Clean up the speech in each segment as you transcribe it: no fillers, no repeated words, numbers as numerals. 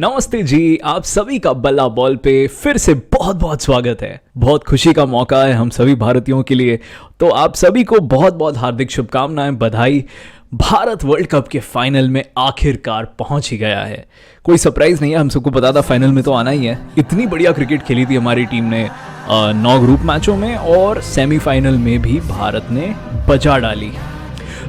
नमस्ते जी, आप सभी का बल्ला बॉल पे फिर से बहुत बहुत स्वागत है। बहुत खुशी का मौका है हम सभी भारतीयों के लिए। तो आप सभी को बहुत बहुत हार्दिक शुभकामनाएं, बधाई। भारत वर्ल्ड कप के फाइनल में आखिरकार पहुंच ही गया है। कोई सरप्राइज नहीं है, हम सबको पता था फाइनल में तो आना ही है। इतनी बढ़िया क्रिकेट खेली थी हमारी टीम ने 9 ग्रुप मैचों में, और सेमीफाइनल में भी भारत ने बजा डाली।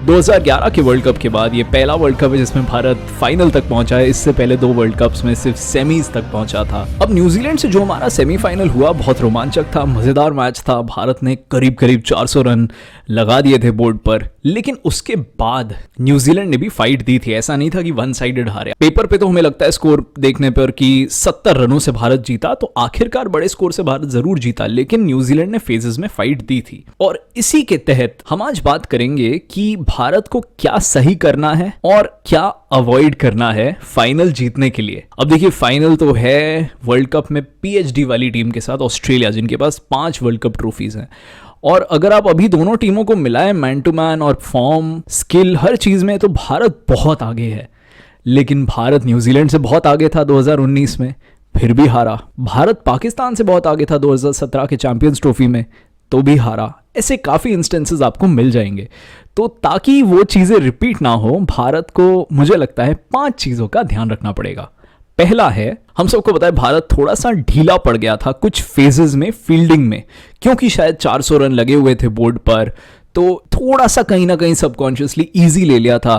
2011 के वर्ल्ड कप के बाद ये पहला वर्ल्ड कप है जिसमें भारत फाइनल तक पहुंचा है। इससे पहले 2 वर्ल्ड कप्स में सिर्फ सेमीज तक पहुंचा था। अब न्यूजीलैंड से जो हमारा सेमीफाइनल हुआ बहुत रोमांचक था, मजेदार मैच था। भारत ने करीब करीब 400 रन लगा दिए थे बोर्ड पर, लेकिन उसके बाद न्यूजीलैंड ने भी फाइट दी थी। ऐसा नहीं था कि वन साइडेड हारे। पेपर पे तो हमें लगता है स्कोर देखने पर कि 70 रनों से भारत जीता, तो आखिरकार बड़े स्कोर से भारत जरूर जीता, लेकिन न्यूजीलैंड ने फेजेस में फाइट दी थी। और इसी के तहत हम आज बात करेंगे कि भारत को क्या सही करना है और क्या अवॉइड करना है फाइनल जीतने के लिए। अब देखिए, फाइनल तो है वर्ल्ड कप में पीएचडी वाली टीम के साथ, ऑस्ट्रेलिया, जिनके पास 5 वर्ल्ड कप ट्रॉफीज हैं। और अगर आप अभी दोनों टीमों को मिलाएं मैन टू मैन और फॉर्म, स्किल, हर चीज में, तो भारत बहुत आगे है। लेकिन भारत न्यूजीलैंड से बहुत आगे था 2019 में, फिर भी हारा। भारत पाकिस्तान से बहुत आगे था 2017 के चैंपियंस ट्रॉफी में, तो भी हारा। ऐसे काफ़ी इंस्टेंसेस आपको मिल जाएंगे। तो ताकि वो चीज़ें रिपीट ना हो, भारत को मुझे लगता है 5 चीज़ों का ध्यान रखना पड़ेगा। पहला है, हम सबको पता है भारत थोड़ा सा ढीला पड़ गया था कुछ फेजेस में फील्डिंग में, क्योंकि शायद 400 रन लगे हुए थे बोर्ड पर, तो थोड़ा सा कहीं ना कहीं सबकॉन्शियसली इजी ले लिया था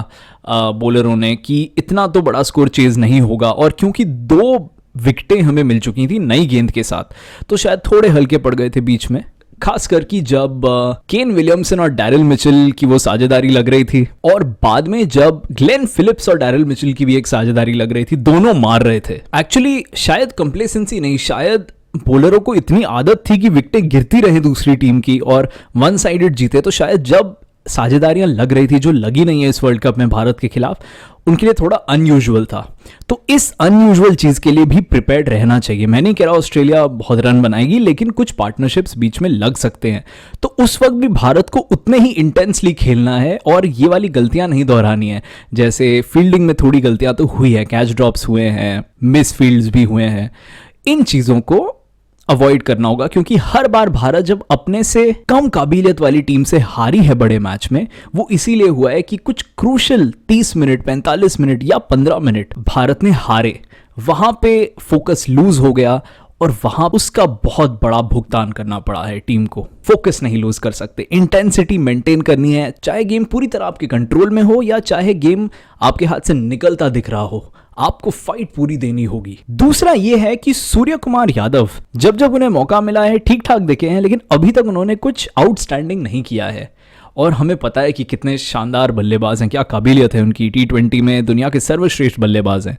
बॉलरों ने कि इतना तो बड़ा स्कोर चेज नहीं होगा। और क्योंकि 2 विकेटें हमें मिल चुकी थी नई गेंद के साथ, तो शायद थोड़े हल्के पड़ गए थे बीच में, खास करके जब केन विलियमसन और डैरिल मिचेल की वो साझेदारी लग रही थी, और बाद में जब ग्लेन फिलिप्स और डैरिल मिचेल की भी एक साझेदारी लग रही थी। दोनों मार रहे थे। एक्चुअली शायद कंप्लेसेंसी नहीं, शायद बॉलरों को इतनी आदत थी कि विकेटें गिरती रहे दूसरी टीम की और वन साइडेड जीते, तो शायद जब साझेदारियां लग रही थी, जो लगी नहीं है इस वर्ल्ड कप में भारत के खिलाफ, उनके लिए थोड़ा अनयूजुअल था। तो इस अनयूजुअल चीज के लिए भी प्रिपेयर्ड रहना चाहिए। मैं नहीं कह रहा ऑस्ट्रेलिया बहुत रन बनाएगी, लेकिन कुछ पार्टनरशिप्स बीच में लग सकते हैं, तो उस वक्त भी भारत को उतने ही इंटेंसली खेलना है और ये वाली गलतियां नहीं दोहरानी है। जैसे फील्डिंग में थोड़ी गलतियां तो हुई है, कैच ड्रॉप्स हुए हैं, मिस फील्ड्स भी हुए हैं। इन चीजों को अवॉइड करना होगा, क्योंकि हर बार भारत जब अपने से कम काबिलियत वाली टीम से हारी है बड़े मैच में, वो इसीलिए हुआ है कि कुछ क्रूशल 30 मिनट, 45 मिनट या 15 मिनट भारत ने हारे। वहां पे फोकस लूज हो गया और वहां उसका बहुत बड़ा भुगतान करना पड़ा है टीम को। फोकस नहीं लूज कर सकते, इंटेंसिटी मेंटेन करनी है, चाहे गेम पूरी तरह आपके कंट्रोल में हो या चाहे गेम आपके हाथ से निकलता दिख रहा हो, आपको फाइट पूरी देनी होगी। दूसरा यह है कि सूर्य कुमार यादव जब जब उन्हें मौका मिला है ठीक ठाक दिखे हैं, लेकिन अभी तक उन्होंने कुछ आउटस्टैंडिंग नहीं किया है। और हमें पता है कि कितने शानदार बल्लेबाज हैं, क्या काबिलियत है उनकी, T20 में दुनिया के सर्वश्रेष्ठ बल्लेबाज हैं।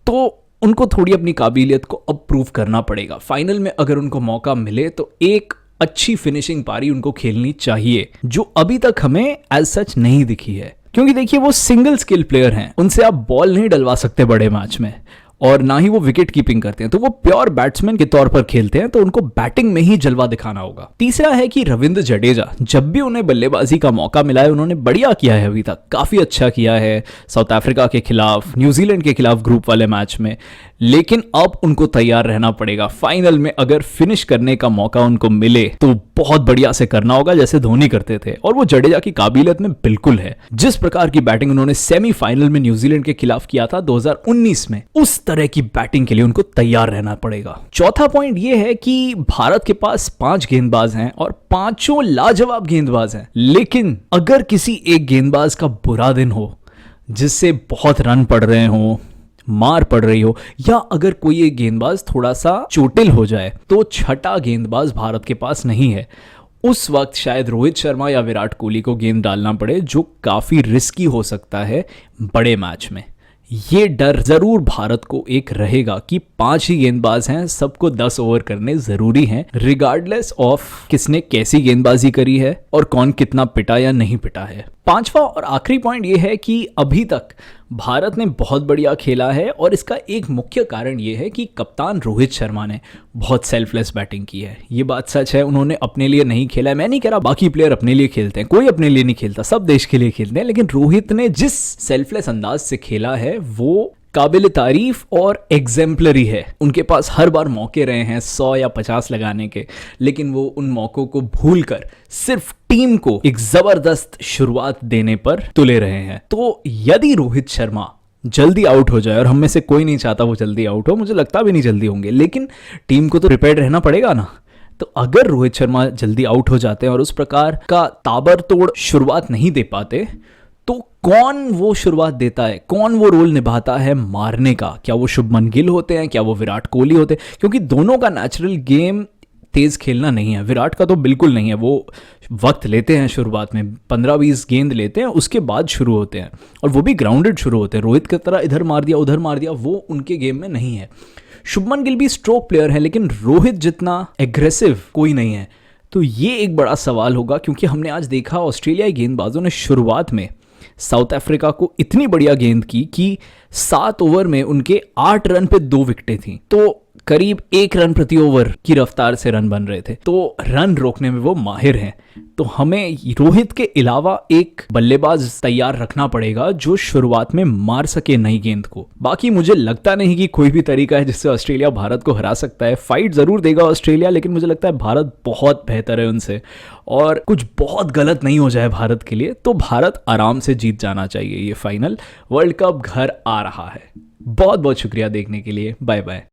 तो उनको थोड़ी अपनी काबिलियत को अब प्रूव करना पड़ेगा। फाइनल में अगर उनको मौका मिले तो एक अच्छी फिनिशिंग पारी उनको खेलनी चाहिए, जो अभी तक हमें एज सच नहीं दिखी है। क्योंकि देखिए, वो सिंगल स्किल प्लेयर हैं, उनसे आप बॉल नहीं डलवा सकते बड़े मैच में, और ना ही वो विकेट कीपिंग करते हैं। तो वो प्योर बैट्समैन के तौर पर खेलते हैं, तो उनको बैटिंग में ही जलवा दिखाना होगा। तीसरा है कि रविंद्र जडेजा, जब भी उन्हें बल्लेबाजी का मौका मिला है उन्होंने बढ़िया किया है, अभी तक काफी अच्छा किया है साउथ अफ्रीका के खिलाफ, न्यूजीलैंड के खिलाफ ग्रुप वाले मैच में। लेकिन अब उनको तैयार रहना पड़ेगा। फाइनल में अगर फिनिश करने का मौका उनको मिले तो बहुत बढ़िया से करना होगा, जैसे धोनी करते थे। और वो जडेजा की काबिलियत में बिल्कुल है। जिस प्रकार की बैटिंग उन्होंने सेमीफाइनल में न्यूजीलैंड के खिलाफ किया था 2019 में, उस तरह की बैटिंग के लिए उनको तैयार रहना पड़ेगा। चौथा पॉइंट यह है कि भारत के पास 5 गेंदबाज हैं और 5 लाजवाब गेंदबाज हैं। लेकिन अगर किसी एक गेंदबाज का बुरा दिन हो, जिससे बहुत रन पड़ रहे हो, मार पड़ रही हो, या अगर कोई एक गेंदबाज थोड़ा सा चोटिल हो जाए, तो छठा गेंदबाज भारत के पास नहीं है। उस वक्त शायद रोहित शर्मा या विराट कोहली को गेंद डालना पड़े, जो काफी रिस्की हो सकता है बड़े मैच में। ये डर जरूर भारत को एक रहेगा कि 5 ही गेंदबाज हैं, सबको 10 ओवर करने जरूरी हैं, रिगार्डलेस ऑफ किसने कैसी गेंदबाजी करी है और कौन कितना पिटा या नहीं पिटा है। 5वां और आखिरी पॉइंट ये है कि अभी तक भारत ने बहुत बढ़िया खेला है, और इसका एक मुख्य कारण ये है कि कप्तान रोहित शर्मा ने बहुत सेल्फलेस बैटिंग की है। ये बात सच है, उन्होंने अपने लिए नहीं खेला है। मैं नहीं कह रहा बाकी प्लेयर अपने लिए खेलते हैं, कोई अपने लिए नहीं खेलता, सब देश के लिए खेलते हैं, लेकिन रोहित ने जिस सेल्फलेस अंदाज से खेला है वो काबिल तारीफ और एग्जेम्पलरी है। उनके पास हर बार मौके रहे हैं 100 या 50 लगाने के, लेकिन वो उन मौकों को भूलकर सिर्फ टीम को एक जबरदस्त शुरुआत देने पर तुले रहे हैं। तो यदि रोहित शर्मा जल्दी आउट हो जाए, और हम में से कोई नहीं चाहता वो जल्दी आउट हो, मुझे लगता भी नहीं जल्दी होंगे, लेकिन टीम को तो प्रिपेयर्ड रहना पड़ेगा ना। तो अगर रोहित शर्मा जल्दी आउट हो जाते हैं और उस प्रकार का ताबड़तोड़ शुरुआत नहीं दे पाते, तो कौन वो शुरुआत देता है, कौन वो रोल निभाता है मारने का? क्या वो शुभमन गिल होते हैं, क्या वो विराट कोहली होते हैं? क्योंकि दोनों का नेचुरल गेम तेज खेलना नहीं है। विराट का तो बिल्कुल नहीं है, वो वक्त लेते हैं, शुरुआत में 15-20 गेंद लेते हैं, उसके बाद शुरू होते हैं, और वो भी ग्राउंडेड शुरू होते हैं। रोहित की तरह इधर मार दिया उधर मार दिया, वो उनके गेम में नहीं है। शुभमन गिल भी स्ट्रोक प्लेयर है, लेकिन रोहित जितना एग्रेसिव कोई नहीं है। तो ये एक बड़ा सवाल होगा, क्योंकि हमने आज देखा ऑस्ट्रेलियाई गेंदबाजों ने शुरुआत में साउथ अफ्रीका को इतनी बढ़िया गेंद की कि 7 ओवर में उनके 8 रन पे 2 विकेटें थी। तो करीब 1 रन प्रति ओवर की रफ्तार से रन बन रहे थे। तो रन रोकने में वो माहिर हैं। तो हमें रोहित के अलावा एक बल्लेबाज तैयार रखना पड़ेगा जो शुरुआत में मार सके नई गेंद को। बाकी मुझे लगता नहीं कि कोई भी तरीका है जिससे ऑस्ट्रेलिया भारत को हरा सकता है। फाइट जरूर देगा ऑस्ट्रेलिया, लेकिन मुझे लगता है भारत बहुत बेहतर है उनसे, और कुछ बहुत गलत नहीं हो जाए भारत के लिए तो भारत आराम से जीत जाना चाहिए ये फाइनल। वर्ल्ड कप घर आ रहा है। बहुत बहुत शुक्रिया देखने के लिए। Bye bye.